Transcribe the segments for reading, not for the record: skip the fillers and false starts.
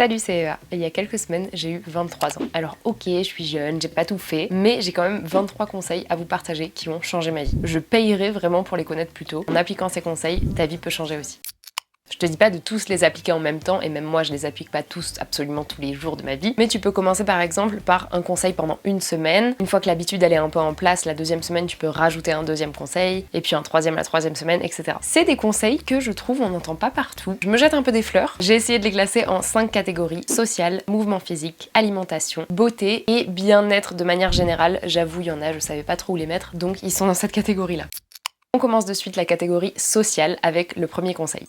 Salut, c'est Eva. Il y a quelques semaines, j'ai eu 23 ans. Alors ok, je suis jeune, j'ai pas tout fait, mais j'ai quand même 23 conseils à vous partager qui ont changé ma vie. Je payerai vraiment pour les connaître plus tôt. En appliquant ces conseils, ta vie peut changer aussi. Je te dis pas de tous les appliquer en même temps, et même moi je les applique pas tous absolument tous les jours de ma vie, mais tu peux commencer par exemple par un conseil pendant une semaine. Une fois que l'habitude elle est un peu en place, la deuxième semaine tu peux rajouter un deuxième conseil, et puis un troisième la troisième semaine, etc. C'est des conseils que je trouve on n'entend pas partout. Je me jette un peu des fleurs. J'ai essayé de les classer en 5 catégories: social, mouvement physique, alimentation, beauté et bien-être de manière générale. J'avoue, il y en a, je savais pas trop où les mettre, donc ils sont dans cette catégorie-là. On commence de suite la catégorie sociale avec le premier conseil.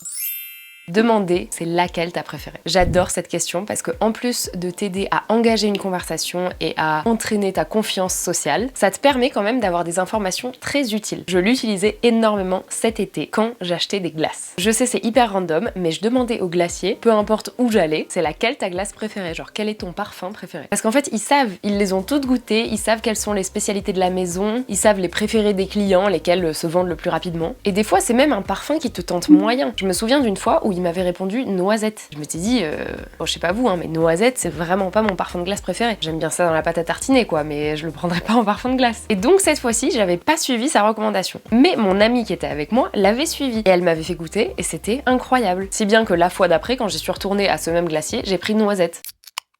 Demander, c'est laquelle t'as préférée. J'adore cette question parce que en plus de t'aider à engager une conversation et à entraîner ta confiance sociale, ça te permet quand même d'avoir des informations très utiles. Je l'utilisais énormément cet été quand j'achetais des glaces. Je sais, c'est hyper random, mais je demandais au glacier, peu importe où j'allais, c'est laquelle ta glace préférée, genre quel est ton parfum préféré. Parce qu'en fait, ils savent, ils les ont toutes goûtées, ils savent quelles sont les spécialités de la maison, ils savent les préférés des clients, lesquels se vendent le plus rapidement. Et des fois, c'est même un parfum qui te tente moyen. Je me souviens d'une fois où il m'avait répondu noisette. Je m'étais dit, je sais pas vous, mais noisette, c'est vraiment pas mon parfum de glace préféré. J'aime bien ça dans la pâte à tartiner, quoi, mais je le prendrais pas en parfum de glace. Et donc cette fois-ci, j'avais pas suivi sa recommandation. Mais mon amie qui était avec moi l'avait suivi. Et elle m'avait fait goûter, et c'était incroyable. Si bien que la fois d'après, quand j'y suis retournée à ce même glacier, j'ai pris noisette.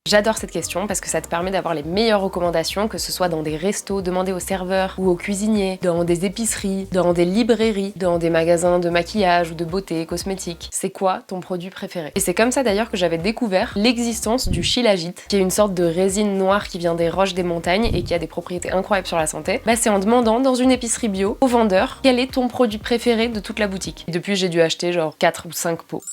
J'adore cette question parce que ça te permet d'avoir les meilleures recommandations, que ce soit dans des restos, demander aux serveurs ou aux cuisiniers, dans des épiceries, dans des librairies, dans des magasins de maquillage ou de beauté, cosmétiques. C'est quoi ton produit préféré? Et c'est comme ça d'ailleurs que j'avais découvert l'existence du shilajit, qui est une sorte de résine noire qui vient des roches des montagnes et qui a des propriétés incroyables sur la santé. Bah c'est en demandant dans une épicerie bio au vendeur quel est ton produit préféré de toute la boutique. Et depuis j'ai dû acheter genre 4 ou 5 pots.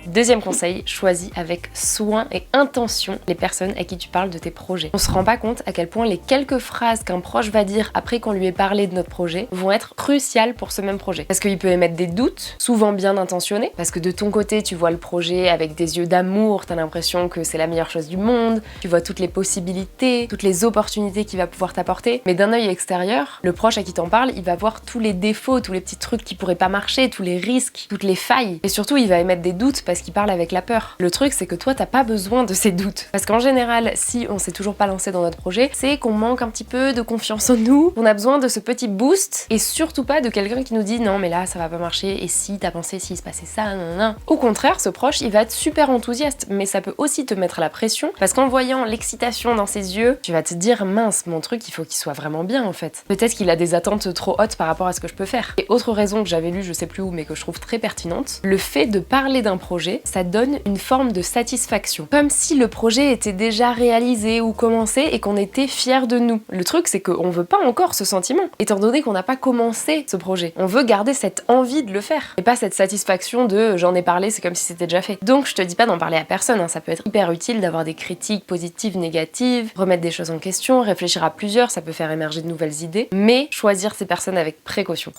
Deuxième conseil, choisis avec soin et intention les personnes à qui tu parles de tes projets. On se rend pas compte à quel point les quelques phrases qu'un proche va dire après qu'on lui ait parlé de notre projet vont être cruciales pour ce même projet. Parce qu'il peut émettre des doutes, souvent bien intentionnés, parce que de ton côté tu vois le projet avec des yeux d'amour, t'as l'impression que c'est la meilleure chose du monde, tu vois toutes les possibilités, toutes les opportunités qu'il va pouvoir t'apporter, mais d'un œil extérieur, le proche à qui t'en parle, il va voir tous les défauts, tous les petits trucs qui pourraient pas marcher, tous les risques, toutes les failles, et surtout il va émettre des doutes parce qu'il parle avec la peur. Le truc, c'est que toi, t'as pas besoin de ces doutes. Parce qu'en général, si on s'est toujours pas lancé dans notre projet, c'est qu'on manque un petit peu de confiance en nous, on a besoin de ce petit boost, et surtout pas de quelqu'un qui nous dit non mais là ça va pas marcher, et si t'as pensé s'il se passait ça, non. Au contraire, ce proche, il va être super enthousiaste, mais ça peut aussi te mettre la pression, parce qu'en voyant l'excitation dans ses yeux, tu vas te dire mince, mon truc, il faut qu'il soit vraiment bien en fait. Peut-être qu'il a des attentes trop hautes par rapport à ce que je peux faire. Et autre raison que j'avais lue, je sais plus où, mais que je trouve très pertinente, le fait de parler d'un projet, ça donne une forme de satisfaction. Comme si le projet était déjà réalisé ou commencé et qu'on était fiers de nous. Le truc, c'est qu'on veut pas encore ce sentiment, étant donné qu'on n'a pas commencé ce projet. On veut garder cette envie de le faire, et pas cette satisfaction de j'en ai parlé, c'est comme si c'était déjà fait. Donc je te dis pas d'en parler à personne, hein. Ça peut être hyper utile d'avoir des critiques positives, négatives, remettre des choses en question, réfléchir à plusieurs, ça peut faire émerger de nouvelles idées, mais choisir ces personnes avec précaution.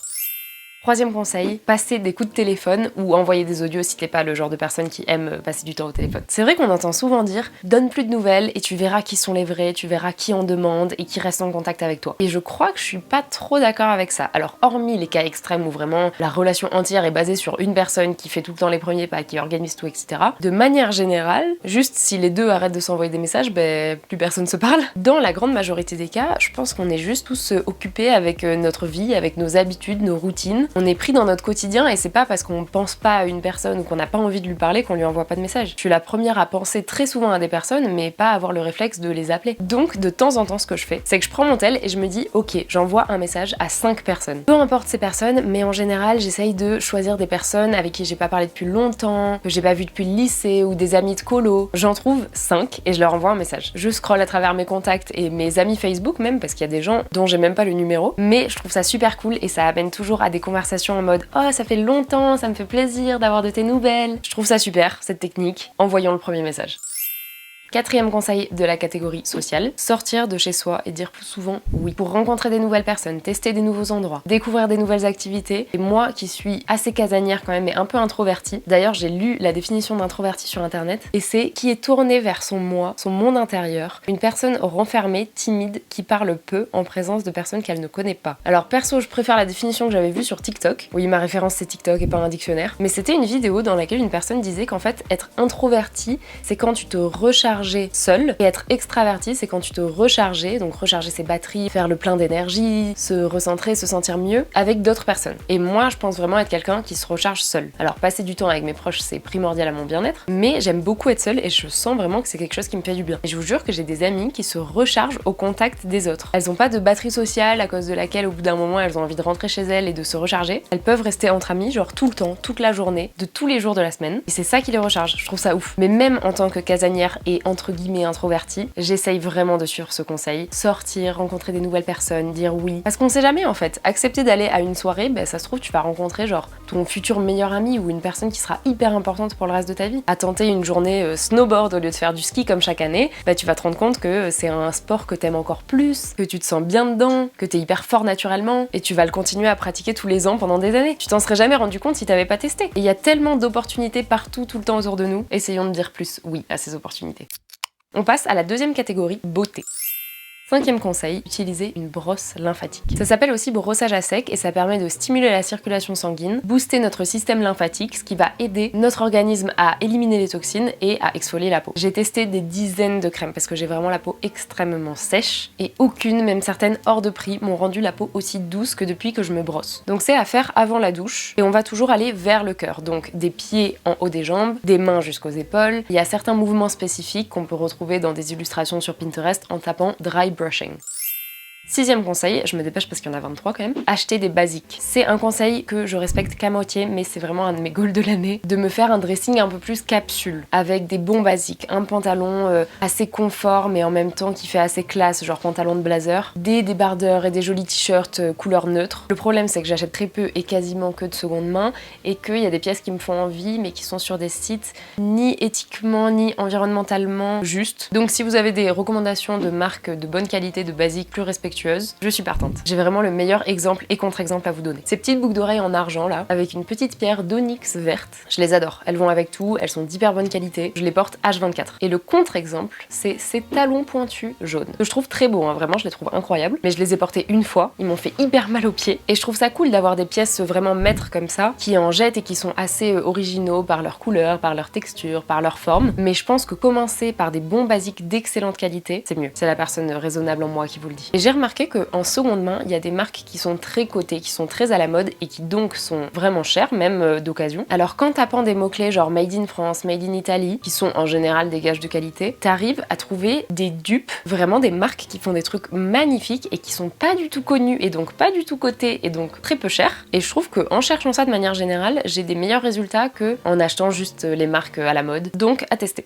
Troisième conseil, passer des coups de téléphone ou envoyer des audios si t'es pas le genre de personne qui aime passer du temps au téléphone. C'est vrai qu'on entend souvent dire « donne plus de nouvelles et tu verras qui sont les vrais, tu verras qui en demande et qui reste en contact avec toi ». Et je crois que je suis pas trop d'accord avec ça. Alors hormis les cas extrêmes où vraiment la relation entière est basée sur une personne qui fait tout le temps les premiers pas, qui organise tout, etc. De manière générale, juste si les deux arrêtent de s'envoyer des messages, plus personne se parle. Dans la grande majorité des cas, je pense qu'on est juste tous occupés avec notre vie, avec nos habitudes, nos routines. On est pris dans notre quotidien et c'est pas parce qu'on pense pas à une personne ou qu'on n'a pas envie de lui parler qu'on lui envoie pas de message. Je suis la première à penser très souvent à des personnes mais pas avoir le réflexe de les appeler. Donc de temps en temps ce que je fais, c'est que je prends mon tel et je me dis ok, j'envoie un message à 5 personnes. Peu importe ces personnes, mais en général j'essaye de choisir des personnes avec qui j'ai pas parlé depuis longtemps, que j'ai pas vu depuis le lycée ou des amis de colo. J'en trouve 5 et je leur envoie un message. Je scrolle à travers mes contacts et mes amis Facebook même parce qu'il y a des gens dont j'ai même pas le numéro, mais je trouve ça super cool et ça amène toujours à des conversations en mode « Oh, ça fait longtemps, ça me fait plaisir d'avoir de tes nouvelles ». Je trouve ça super, cette technique. Envoyons le premier message. Quatrième conseil de la catégorie sociale, sortir de chez soi et dire plus souvent oui. Pour rencontrer des nouvelles personnes, tester des nouveaux endroits, découvrir des nouvelles activités. Et moi qui suis assez casanière quand même et un peu introvertie, d'ailleurs j'ai lu la définition d'introverti sur internet et c'est qui est tourné vers son moi, son monde intérieur, une personne renfermée, timide, qui parle peu en présence de personnes qu'elle ne connaît pas. Alors perso, je préfère la définition que j'avais vue sur TikTok. Oui, ma référence c'est TikTok et pas un dictionnaire. Mais c'était une vidéo dans laquelle une personne disait qu'en fait être introverti, c'est quand tu te recharges seul, et être extraverti c'est quand tu te recharger, donc recharger ses batteries, faire le plein d'énergie, se recentrer, se sentir mieux avec d'autres personnes. Et moi je pense vraiment être quelqu'un qui se recharge seul. Alors passer du temps avec mes proches c'est primordial à mon bien-être, mais j'aime beaucoup être seule et je sens vraiment que c'est quelque chose qui me fait du bien. Et je vous jure que j'ai des amies qui se rechargent au contact des autres. Elles ont pas de batterie sociale à cause de laquelle au bout d'un moment elles ont envie de rentrer chez elles et de se recharger. Elles peuvent rester entre amies genre tout le temps, toute la journée, de tous les jours de la semaine, et c'est ça qui les recharge. Je trouve ça ouf. Mais même en tant que casanière et entre guillemets introvertie, j'essaye vraiment de suivre ce conseil. Sortir, rencontrer des nouvelles personnes, dire oui. Parce qu'on sait jamais en fait. Accepter d'aller à une soirée, ça se trouve tu vas rencontrer genre ton futur meilleur ami ou une personne qui sera hyper importante pour le reste de ta vie. À tenter une journée snowboard au lieu de faire du ski comme chaque année, tu vas te rendre compte que c'est un sport que t'aimes encore plus, que tu te sens bien dedans, que t'es hyper fort naturellement et tu vas le continuer à pratiquer tous les ans pendant des années. Tu t'en serais jamais rendu compte si t'avais pas testé. Et il y a tellement d'opportunités partout, tout le temps autour de nous. Essayons de dire plus oui à ces opportunités. On passe à la deuxième catégorie, beauté. Cinquième conseil, utiliser une brosse lymphatique. Ça s'appelle aussi brossage à sec et ça permet de stimuler la circulation sanguine, booster notre système lymphatique, ce qui va aider notre organisme à éliminer les toxines et à exfolier la peau. J'ai testé des dizaines de crèmes parce que j'ai vraiment la peau extrêmement sèche et aucune, même certaines hors de prix, m'ont rendu la peau aussi douce que depuis que je me brosse. Donc c'est à faire avant la douche et on va toujours aller vers le cœur, donc des pieds en haut des jambes, des mains jusqu'aux épaules. Il y a certains mouvements spécifiques qu'on peut retrouver dans des illustrations sur Pinterest en tapant dry brushing. Sixième conseil, je me dépêche parce qu'il y en a 23 quand même, acheter des basiques. C'est un conseil que je respecte qu'à moitié, mais c'est vraiment un de mes goals de l'année, de me faire un dressing un peu plus capsule, avec des bons basiques, un pantalon assez confort mais en même temps qui fait assez classe, genre pantalon de blazer, des débardeurs et des jolis t-shirts couleur neutre. Le problème c'est que j'achète très peu et quasiment que de seconde main, et qu'il y a des pièces qui me font envie mais qui sont sur des sites ni éthiquement ni environnementalement justes. Donc si vous avez des recommandations de marques de bonne qualité, de basiques plus respectueuses, je suis partante. J'ai vraiment le meilleur exemple et contre-exemple à vous donner. Ces petites boucles d'oreilles en argent là, avec une petite pierre d'onyx verte, je les adore. Elles vont avec tout, elles sont d'hyper bonne qualité, je les porte H24. Et le contre-exemple, c'est ces talons pointus jaunes, que je trouve très beaux, vraiment je les trouve incroyables, mais je les ai portés une fois, ils m'ont fait hyper mal aux pieds, et je trouve ça cool d'avoir des pièces vraiment maîtres comme ça, qui en jettent et qui sont assez originaux par leur couleur, par leur texture, par leur forme, mais je pense que commencer par des bons basiques d'excellente qualité, c'est mieux. C'est la personne raisonnable en moi qui vous le dit. Et j'ai remarqué qu'en seconde main, il y a des marques qui sont très cotées, qui sont très à la mode et qui donc sont vraiment chères, même d'occasion. Alors qu'en tapant des mots-clés genre Made in France, Made in Italy, qui sont en général des gages de qualité, t'arrives à trouver des dupes, vraiment des marques qui font des trucs magnifiques et qui sont pas du tout connues et donc pas du tout cotées et donc très peu chères. Et je trouve qu'en cherchant ça de manière générale, j'ai des meilleurs résultats qu'en achetant juste les marques à la mode. Donc à tester.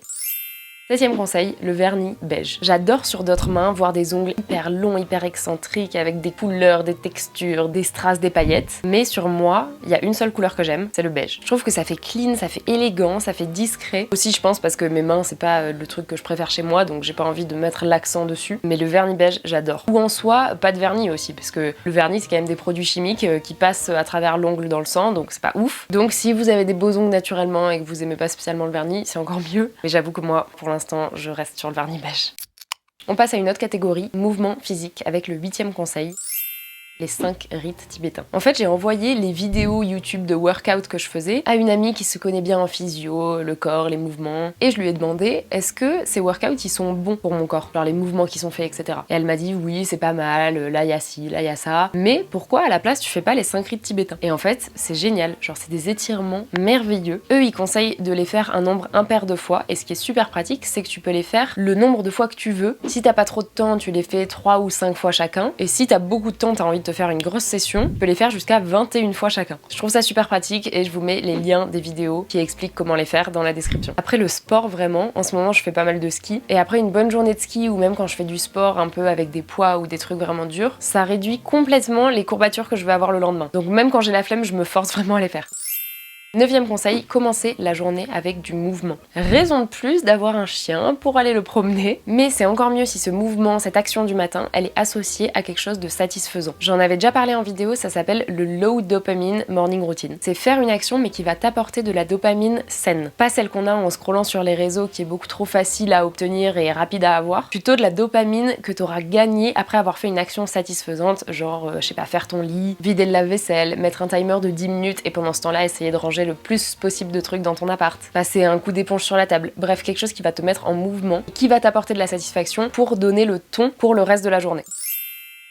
Septième conseil, le vernis beige. J'adore sur d'autres mains voir des ongles hyper longs, hyper excentriques, avec des couleurs, des textures, des strass, des paillettes. Mais sur moi, il y a une seule couleur que j'aime, c'est le beige. Je trouve que ça fait clean, ça fait élégant, ça fait discret. Aussi, je pense parce que mes mains, c'est pas le truc que je préfère chez moi, donc j'ai pas envie de mettre l'accent dessus. Mais le vernis beige, j'adore. Ou en soi, pas de vernis aussi, parce que le vernis, c'est quand même des produits chimiques qui passent à travers l'ongle dans le sang, donc c'est pas ouf. Donc si vous avez des beaux ongles naturellement et que vous aimez pas spécialement le vernis, c'est encore mieux. Mais j'avoue que moi, pour l'instant, je reste sur le vernis beige. On passe à une autre catégorie, mouvement physique, avec le 8e conseil. Les 5 rites tibétains. En fait, j'ai envoyé les vidéos YouTube de workout que je faisais à une amie qui se connaît bien en physio, le corps, les mouvements, et je lui ai demandé est-ce que ces workouts ils sont bons pour mon corps, genre les mouvements qui sont faits, etc. Et elle m'a dit oui, c'est pas mal, là il y a ci, là il y a ça, mais pourquoi à la place tu fais pas les 5 rites tibétains? Et en fait, c'est génial, genre c'est des étirements merveilleux. Eux, ils conseillent de les faire un nombre impair de fois, et ce qui est super pratique, c'est que tu peux les faire le nombre de fois que tu veux. Si t'as pas trop de temps, tu les fais 3 ou 5 fois chacun, et si t'as beaucoup de temps, t'as envie de te faire une grosse session, tu peux les faire jusqu'à 21 fois chacun. Je trouve ça super pratique et je vous mets les liens des vidéos qui expliquent comment les faire dans la description. Après le sport vraiment, en ce moment je fais pas mal de ski et après une bonne journée de ski ou même quand je fais du sport un peu avec des poids ou des trucs vraiment durs, ça réduit complètement les courbatures que je vais avoir le lendemain. Donc même quand j'ai la flemme, je me force vraiment à les faire. 9e conseil, commencer la journée avec du mouvement. Raison de plus d'avoir un chien pour aller le promener, mais c'est encore mieux si ce mouvement, cette action du matin, elle est associée à quelque chose de satisfaisant. J'en avais déjà parlé en vidéo, ça s'appelle le low dopamine morning routine. C'est faire une action mais qui va t'apporter de la dopamine saine. Pas celle qu'on a en scrollant sur les réseaux qui est beaucoup trop facile à obtenir et rapide à avoir, plutôt de la dopamine que tu auras gagnée après avoir fait une action satisfaisante, genre, je sais pas, faire ton lit, vider le lave-vaisselle, mettre un timer de 10 minutes et pendant ce temps-là essayer de ranger le plus possible de trucs dans ton appart, passer un coup d'éponge sur la table, bref quelque chose qui va te mettre en mouvement, qui va t'apporter de la satisfaction pour donner le ton pour le reste de la journée.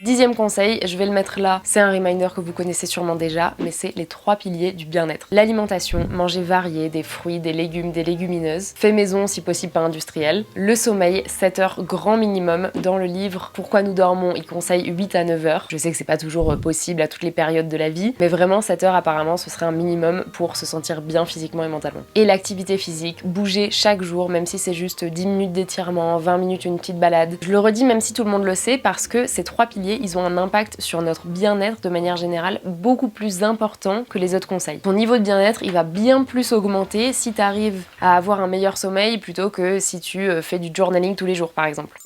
10e conseil, je vais le mettre là, c'est un reminder que vous connaissez sûrement déjà, mais c'est les 3 piliers du bien-être. L'alimentation, manger varié, des fruits, des légumes, des légumineuses, fait maison si possible pas industriel. Le sommeil, 7 heures grand minimum. Dans le livre Pourquoi nous dormons, il conseille 8 à 9 heures. Je sais que c'est pas toujours possible à toutes les périodes de la vie, mais vraiment 7 heures apparemment ce serait un minimum pour se sentir bien physiquement et mentalement. Et l'activité physique, bouger chaque jour, même si c'est juste 10 minutes d'étirement, 20 minutes une petite balade. Je le redis même si tout le monde le sait parce que ces 3 piliers ils ont un impact sur notre bien-être de manière générale beaucoup plus important que les autres conseils. Ton niveau de bien-être, il va bien plus augmenter si tu arrives à avoir un meilleur sommeil plutôt que si tu fais du journaling tous les jours par exemple.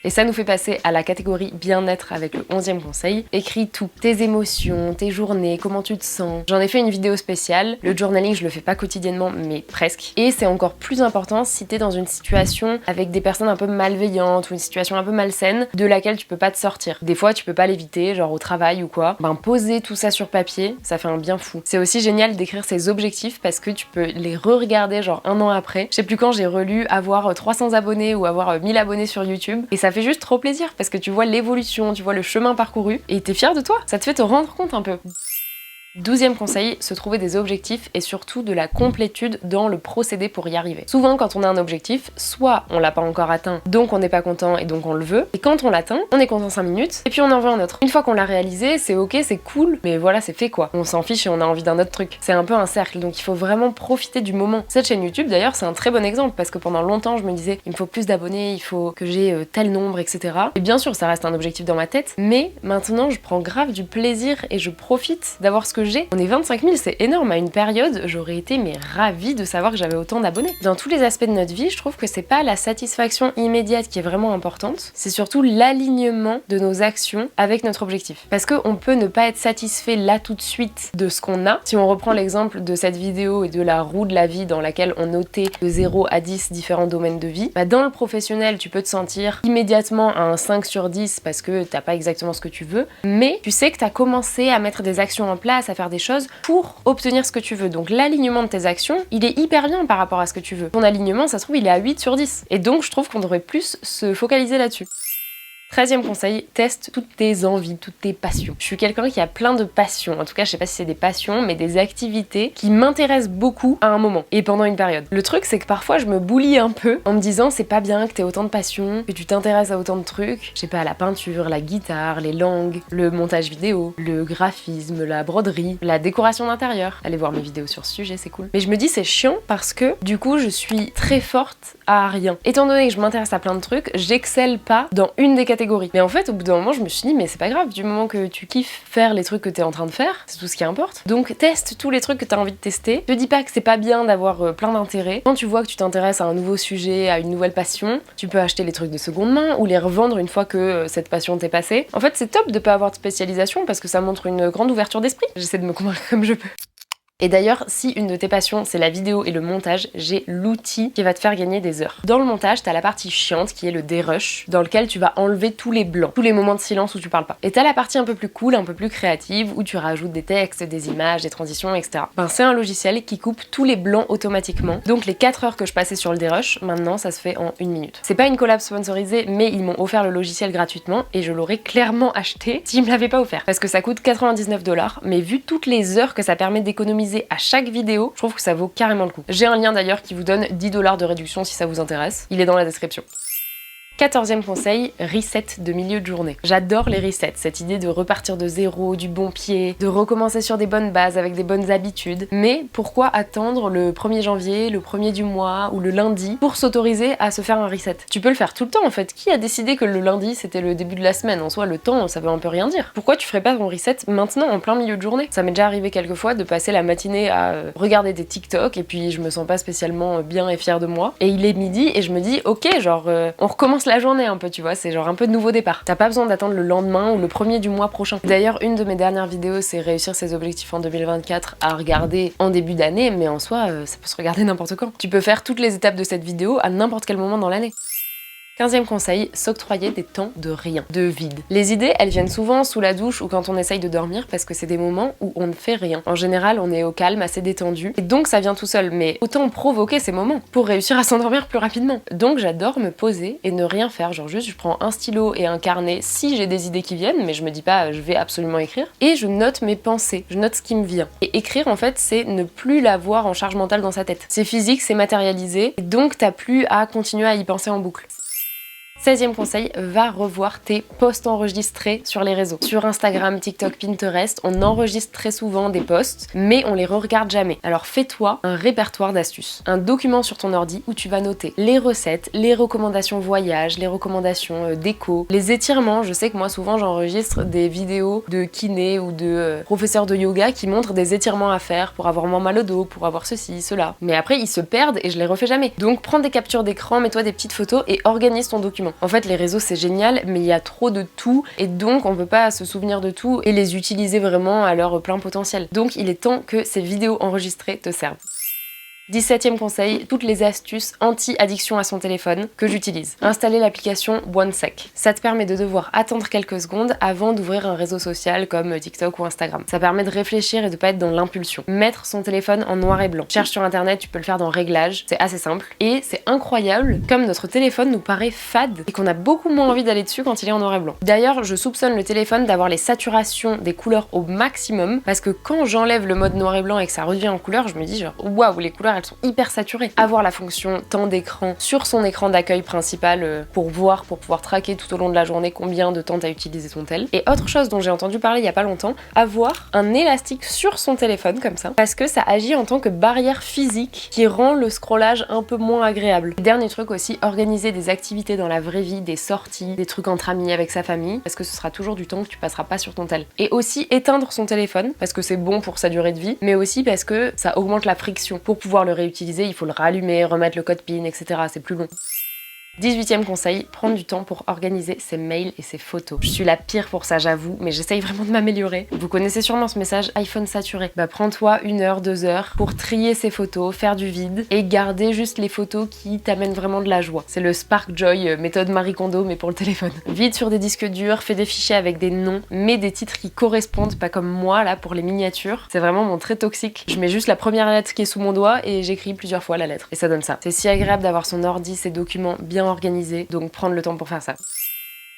Et ça nous fait passer à la catégorie bien-être avec le 11e conseil. Écris tout, tes émotions, tes journées, comment tu te sens. J'en ai fait une vidéo spéciale. Le journaling, je le fais pas quotidiennement, mais presque. Et c'est encore plus important si t'es dans une situation avec des personnes un peu malveillantes ou une situation un peu malsaine de laquelle tu peux pas te sortir. Des fois, tu peux pas l'éviter, genre au travail ou quoi. Poser tout ça sur papier, ça fait un bien fou. C'est aussi génial d'écrire ses objectifs parce que tu peux les re-regarder genre un an après. Je sais plus quand j'ai relu avoir 300 abonnés ou avoir 1000 abonnés sur YouTube et ça fait juste trop plaisir parce que tu vois l'évolution, tu vois le chemin parcouru et t'es fier de toi. Ça te fait te rendre compte un peu. 12e conseil, se trouver des objectifs et surtout de la complétude dans le procédé pour y arriver. Souvent quand on a un objectif, soit on l'a pas encore atteint, donc on n'est pas content et donc on le veut, et quand on l'atteint, on est content 5 minutes, et puis on en veut un autre. Une fois qu'on l'a réalisé, c'est ok, c'est cool, mais voilà, c'est fait quoi. On s'en fiche et on a envie d'un autre truc. C'est un peu un cercle, donc il faut vraiment profiter du moment. Cette chaîne YouTube d'ailleurs, c'est un très bon exemple, parce que pendant longtemps je me disais, il me faut plus d'abonnés, il faut que j'ai tel nombre, etc. Et bien sûr, ça reste un objectif dans ma tête, mais maintenant je prends grave du plaisir et je profite d'avoir ce que j'ai. On est 25 000, c'est énorme. À une période, j'aurais été ravie de savoir que j'avais autant d'abonnés. Dans tous les aspects de notre vie, je trouve que c'est pas la satisfaction immédiate qui est vraiment importante, c'est surtout l'alignement de nos actions avec notre objectif. Parce qu'on peut ne pas être satisfait là tout de suite de ce qu'on a. Si on reprend l'exemple de cette vidéo et de la roue de la vie dans laquelle on notait de 0 à 10 différents domaines de vie, dans le professionnel, tu peux te sentir immédiatement à un 5 sur 10 parce que t'as pas exactement ce que tu veux, mais tu sais que t'as commencé à mettre des actions en place, à faire des choses pour obtenir ce que tu veux. Donc l'alignement de tes actions, il est hyper bien par rapport à ce que tu veux. Ton alignement, ça se trouve, il est à 8 sur 10. Et donc je trouve qu'on devrait plus se focaliser là-dessus. 13e conseil, teste toutes tes envies, toutes tes passions. Je suis quelqu'un qui a plein de passions, en tout cas je sais pas si c'est des passions, mais des activités qui m'intéressent beaucoup à un moment et pendant une période. Le truc c'est que parfois je me boulie un peu en me disant c'est pas bien que t'aies autant de passions, que tu t'intéresses à autant de trucs, je sais pas, la peinture, la guitare, les langues, le montage vidéo, le graphisme, la broderie, la décoration d'intérieur. Allez voir mes vidéos sur ce sujet, c'est cool. Mais je me dis c'est chiant parce que du coup je suis très forte à rien. Étant donné que je m'intéresse à plein de trucs, j'excelle pas dans une des catégories. Mais en fait, au bout d'un moment, je me suis dit, mais c'est pas grave, du moment que tu kiffes faire les trucs que t'es en train de faire, c'est tout ce qui importe. Donc teste tous les trucs que t'as envie de tester. Te dis pas que c'est pas bien d'avoir plein d'intérêts. Quand tu vois que tu t'intéresses à un nouveau sujet, à une nouvelle passion, tu peux acheter les trucs de seconde main ou les revendre une fois que cette passion t'est passée. En fait, c'est top de pas avoir de spécialisation parce que ça montre une grande ouverture d'esprit. J'essaie de me convaincre comme je peux. Et d'ailleurs, si une de tes passions c'est la vidéo et le montage, j'ai l'outil qui va te faire gagner des heures. Dans le montage, t'as la partie chiante qui est le dérush, dans lequel tu vas enlever tous les blancs, tous les moments de silence où tu parles pas. Et t'as la partie un peu plus cool, un peu plus créative, où tu rajoutes des textes, des images, des transitions, etc. C'est un logiciel qui coupe tous les blancs automatiquement. Donc les 4 heures que je passais sur le dérush, maintenant ça se fait en 1 minute. C'est pas une collab sponsorisée, mais ils m'ont offert le logiciel gratuitement et je l'aurais clairement acheté s'ils me l'avaient pas offert. Parce que ça coûte 99 $, mais vu toutes les heures que ça permet d'économiser à chaque vidéo, je trouve que ça vaut carrément le coup. J'ai un lien d'ailleurs qui vous donne 10 $ de réduction si ça vous intéresse. Il est dans la description. 14e conseil, reset de milieu de journée. J'adore les resets, cette idée de repartir de zéro, du bon pied, de recommencer sur des bonnes bases avec des bonnes habitudes. Mais pourquoi attendre le 1er janvier, le 1er du mois ou le lundi pour s'autoriser à se faire un reset? Tu peux le faire tout le temps en fait. Qui a décidé que le lundi c'était le début de la semaine? En soi, le temps, ça veut un peu rien dire. Pourquoi tu ferais pas ton reset maintenant en plein milieu de journée? Ça m'est déjà arrivé quelques fois de passer la matinée à regarder des TikTok et puis je me sens pas spécialement bien et fière de moi. Et il est midi et je me dis ok, genre on recommence la journée un peu, tu vois, c'est genre un peu de nouveau départ. T'as pas besoin d'attendre le lendemain ou le 1er du mois prochain. D'ailleurs, une de mes dernières vidéos, c'est réussir ses objectifs en 2024 à regarder en début d'année, mais en soi, ça peut se regarder n'importe quand. Tu peux faire toutes les étapes de cette vidéo à n'importe quel moment dans l'année. 15e conseil, s'octroyer des temps de rien, de vide. Les idées, elles viennent souvent sous la douche ou quand on essaye de dormir parce que c'est des moments où on ne fait rien. En général, on est au calme, assez détendu, et donc ça vient tout seul, mais autant provoquer ces moments pour réussir à s'endormir plus rapidement. Donc j'adore me poser et ne rien faire, genre juste je prends un stylo et un carnet si j'ai des idées qui viennent, mais je me dis pas je vais absolument écrire, et je note mes pensées, je note ce qui me vient. Et écrire en fait, c'est ne plus l'avoir en charge mentale dans sa tête. C'est physique, c'est matérialisé, et donc t'as plus à continuer à y penser en boucle. 16e conseil, va revoir tes posts enregistrés sur les réseaux. Sur Instagram, TikTok, Pinterest, on enregistre très souvent des posts, mais on les re-regarde jamais. Alors fais-toi un répertoire d'astuces. Un document sur ton ordi où tu vas noter les recettes, les recommandations voyage, les recommandations déco, les étirements. Je sais que moi souvent j'enregistre des vidéos de kiné ou de professeurs de yoga qui montrent des étirements à faire pour avoir moins mal au dos, pour avoir ceci, cela. Mais après ils se perdent et je les refais jamais. Donc prends des captures d'écran, mets-toi des petites photos et organise ton document. En fait, les réseaux c'est génial, mais il y a trop de tout et donc on peut pas se souvenir de tout et les utiliser vraiment à leur plein potentiel. Donc il est temps que ces vidéos enregistrées te servent. 17e conseil, toutes les astuces anti-addiction à son téléphone que j'utilise. Installer l'application OneSec. Ça te permet de devoir attendre quelques secondes avant d'ouvrir un réseau social comme TikTok ou Instagram. Ça permet de réfléchir et de pas être dans l'impulsion. Mettre son téléphone en noir et blanc. Cherche sur internet, tu peux le faire dans Réglages, c'est assez simple. Et c'est incroyable comme notre téléphone nous paraît fade et qu'on a beaucoup moins envie d'aller dessus quand il est en noir et blanc. D'ailleurs, je soupçonne le téléphone d'avoir les saturations des couleurs au maximum parce que quand j'enlève le mode noir et blanc et que ça redevient en couleur, je me dis genre waouh, les couleurs elles sont hyper saturées. Avoir la fonction temps d'écran sur son écran d'accueil principal pour pouvoir traquer tout au long de la journée combien de temps t'as utilisé ton tel. Et autre chose dont j'ai entendu parler il y a pas longtemps, avoir un élastique sur son téléphone comme ça, parce que ça agit en tant que barrière physique qui rend le scrollage un peu moins agréable. Dernier truc aussi, organiser des activités dans la vraie vie, des sorties, des trucs entre amis avec sa famille, parce que ce sera toujours du temps que tu passeras pas sur ton tel. Et aussi éteindre son téléphone, parce que c'est bon pour sa durée de vie, mais aussi parce que ça augmente la friction. Pour pouvoir le réutiliser, il faut le rallumer, remettre le code PIN, etc. C'est plus long. 18e conseil, prendre du temps pour organiser ses mails et ses photos. Je suis la pire pour ça, j'avoue, mais j'essaye vraiment de m'améliorer. Vous connaissez sûrement ce message iPhone saturé. Bah prends-toi 1 heure, 2 heures pour trier ces photos, faire du vide et garder juste les photos qui t'amènent vraiment de la joie. C'est le Spark Joy méthode Marie Kondo mais pour le téléphone. Vide sur des disques durs, fais des fichiers avec des noms, mets des titres qui correspondent, pas comme moi là pour les miniatures. C'est vraiment mon trait toxique. Je mets juste la première lettre qui est sous mon doigt et j'écris plusieurs fois la lettre. Et ça donne ça. C'est si agréable d'avoir son ordi, ses documents bien organisé, donc prendre le temps pour faire ça.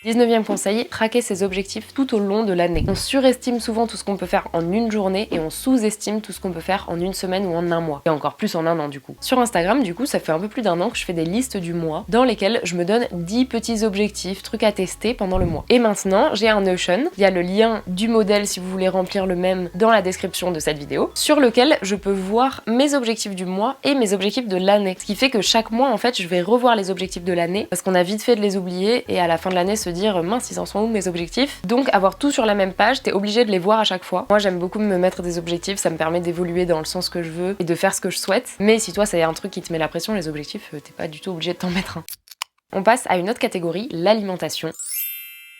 19e conseil, traquer ses objectifs tout au long de l'année. On surestime souvent tout ce qu'on peut faire en une journée et on sous-estime tout ce qu'on peut faire en une semaine ou en un mois. Et encore plus en un an du coup. Sur Instagram, du coup, ça fait un peu plus d'1 an que je fais des listes du mois dans lesquelles je me donne 10 petits objectifs, trucs à tester pendant le mois. Et maintenant, j'ai un Notion, il y a le lien du modèle si vous voulez remplir le même dans la description de cette vidéo, sur lequel je peux voir mes objectifs du mois et mes objectifs de l'année. Ce qui fait que chaque mois, en fait, je vais revoir les objectifs de l'année parce qu'on a vite fait de les oublier et à la fin de l'année se dire mince, ils en sont où mes objectifs? Donc avoir tout sur la même page, t'es obligé de les voir à chaque fois. Moi j'aime beaucoup me mettre des objectifs, ça me permet d'évoluer dans le sens que je veux et de faire ce que je souhaite. Mais si toi c'est un truc qui te met la pression, les objectifs, t'es pas du tout obligé de t'en mettre un. On passe à une autre catégorie, l'alimentation.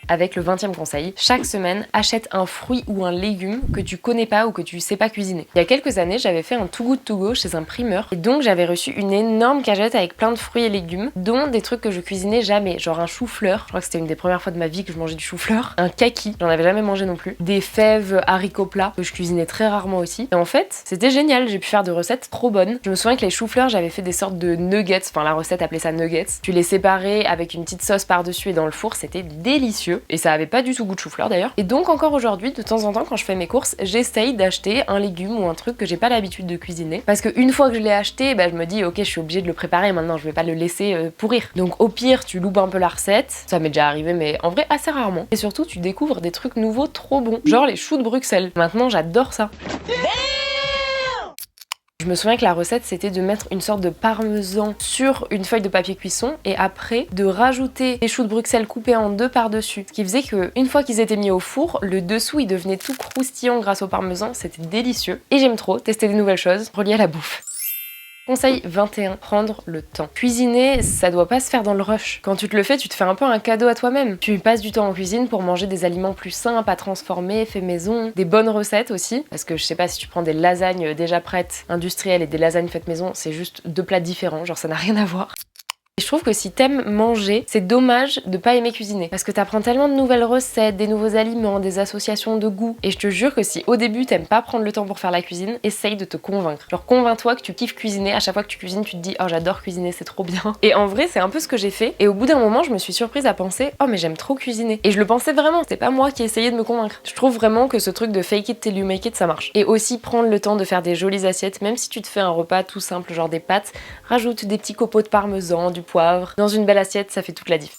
Avec le 20e conseil, chaque semaine, achète un fruit ou un légume que tu connais pas ou que tu sais pas cuisiner. Il y a quelques années, j'avais fait un Too Good To Go chez un primeur et donc j'avais reçu une énorme cagette avec plein de fruits et légumes, dont des trucs que je cuisinais jamais, genre un chou-fleur, je crois que c'était une des premières fois de ma vie que je mangeais du chou-fleur, un kaki, j'en avais jamais mangé non plus, des fèves haricots plats que je cuisinais très rarement aussi. Et en fait, c'était génial, j'ai pu faire de recettes trop bonnes. Je me souviens que les choux-fleurs, j'avais fait des sortes de nuggets, enfin la recette appelait ça nuggets. Tu les séparais avec une petite sauce par-dessus et dans le four, c'était délicieux. délicieux. Et ça avait pas du tout goût de chou-fleur d'ailleurs. Et donc encore aujourd'hui, de temps en temps quand je fais mes courses, j'essaye d'acheter un légume ou un truc que j'ai pas l'habitude de cuisiner. Parce qu'une fois que je l'ai acheté, je me dis ok, je suis obligée de le préparer maintenant, je vais pas le laisser pourrir. Donc au pire, tu loupes un peu la recette. Ça m'est déjà arrivé, mais en vrai assez rarement. Et surtout, tu découvres des trucs nouveaux trop bons. Genre les choux de Bruxelles. Maintenant, j'adore ça. Je me souviens que la recette c'était de mettre une sorte de parmesan sur une feuille de papier cuisson et après de rajouter les choux de Bruxelles coupés en deux par-dessus. Ce qui faisait que une fois qu'ils étaient mis au four, le dessous il devenait tout croustillant grâce au parmesan, c'était délicieux. Et j'aime trop tester des nouvelles choses reliées à la bouffe. Conseil 21, prendre le temps. Cuisiner, ça doit pas se faire dans le rush. Quand tu te le fais, tu te fais un peu un cadeau à toi-même. Tu passes du temps en cuisine pour manger des aliments plus sains, pas transformés, faits maison, des bonnes recettes aussi. Parce que je sais pas si tu prends des lasagnes déjà prêtes, industrielles, et des lasagnes faites maison, c'est juste deux plats différents, genre ça n'a rien à voir. Et je trouve que si t'aimes manger, c'est dommage de pas aimer cuisiner. Parce que t'apprends tellement de nouvelles recettes, des nouveaux aliments, des associations de goûts. Et je te jure que si au début t'aimes pas prendre le temps pour faire la cuisine, essaye de te convaincre. Genre convainc-toi que tu kiffes cuisiner. À chaque fois que tu cuisines, tu te dis oh j'adore cuisiner, c'est trop bien. Et en vrai, c'est un peu ce que j'ai fait. Et au bout d'un moment, je me suis surprise à penser oh mais j'aime trop cuisiner. Et je le pensais vraiment, c'était pas moi qui essayais de me convaincre. Je trouve vraiment que ce truc de fake it till you make it, ça marche. Et aussi prendre le temps de faire des jolies assiettes, même si tu te fais un repas tout simple, genre des pâtes, rajoute des petits copeaux de parmesan, du poivre. Dans une belle assiette, ça fait toute la diff.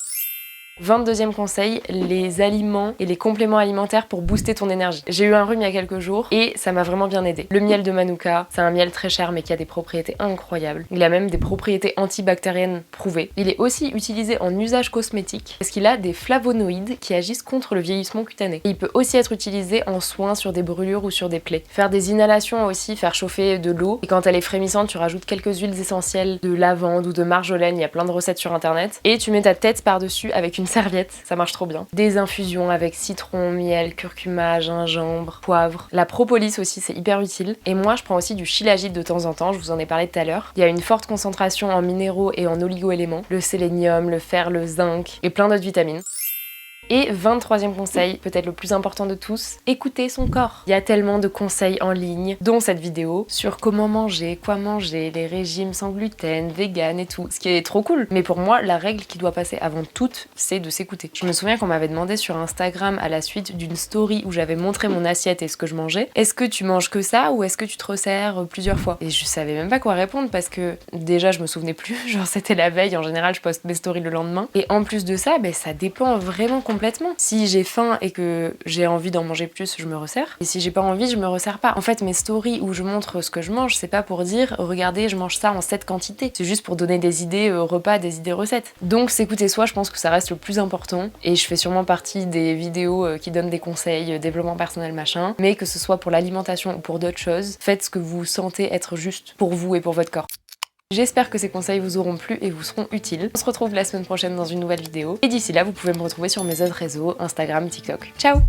22e conseil, les aliments et les compléments alimentaires pour booster ton énergie. J'ai eu un rhume il y a quelques jours et ça m'a vraiment bien aidé. Le miel de Manuka, c'est un miel très cher mais qui a des propriétés incroyables. Il a même des propriétés antibactériennes prouvées. Il est aussi utilisé en usage cosmétique parce qu'il a des flavonoïdes qui agissent contre le vieillissement cutané. Et il peut aussi être utilisé en soins sur des brûlures ou sur des plaies. Faire des inhalations aussi, faire chauffer de l'eau et quand elle est frémissante, tu rajoutes quelques huiles essentielles de lavande ou de marjolaine, il y a plein de recettes sur internet et tu mets ta tête par-dessus avec une serviette, ça marche trop bien. Des infusions avec citron, miel, curcuma, gingembre, poivre. La propolis aussi, c'est hyper utile. Et moi, je prends aussi du shilajit de temps en temps, je vous en ai parlé tout à l'heure. Il y a une forte concentration en minéraux et en oligo-éléments, le sélénium, le fer, le zinc et plein d'autres vitamines. Et 23e conseil, peut-être le plus important de tous, écouter son corps. Il y a tellement de conseils en ligne, dont cette vidéo, sur comment manger, quoi manger, les régimes sans gluten, vegan et tout, ce qui est trop cool. Mais pour moi, la règle qui doit passer avant toute, c'est de s'écouter. Je me souviens qu'on m'avait demandé sur Instagram à la suite d'une story où j'avais montré mon assiette et ce que je mangeais, est-ce que tu manges que ça ou est-ce que tu te resserres plusieurs fois? Et je savais même pas quoi répondre parce que déjà je me souvenais plus, genre c'était la veille, en général je poste mes stories le lendemain. Et en plus de ça, ça dépend vraiment complètement. Si j'ai faim et que j'ai envie d'en manger plus, je me resserre. Et si j'ai pas envie, je me resserre pas. En fait, mes stories où je montre ce que je mange, c'est pas pour dire regardez, je mange ça en cette quantité. C'est juste pour donner des idées repas, des idées recettes. Donc s'écouter soi, je pense que ça reste le plus important. Et je fais sûrement partie des vidéos qui donnent des conseils, développement personnel, machin. Mais que ce soit pour l'alimentation ou pour d'autres choses, faites ce que vous sentez être juste pour vous et pour votre corps. J'espère que ces conseils vous auront plu et vous seront utiles. On se retrouve la semaine prochaine dans une nouvelle vidéo. Et d'ici là, vous pouvez me retrouver sur mes autres réseaux, Instagram, TikTok. Ciao!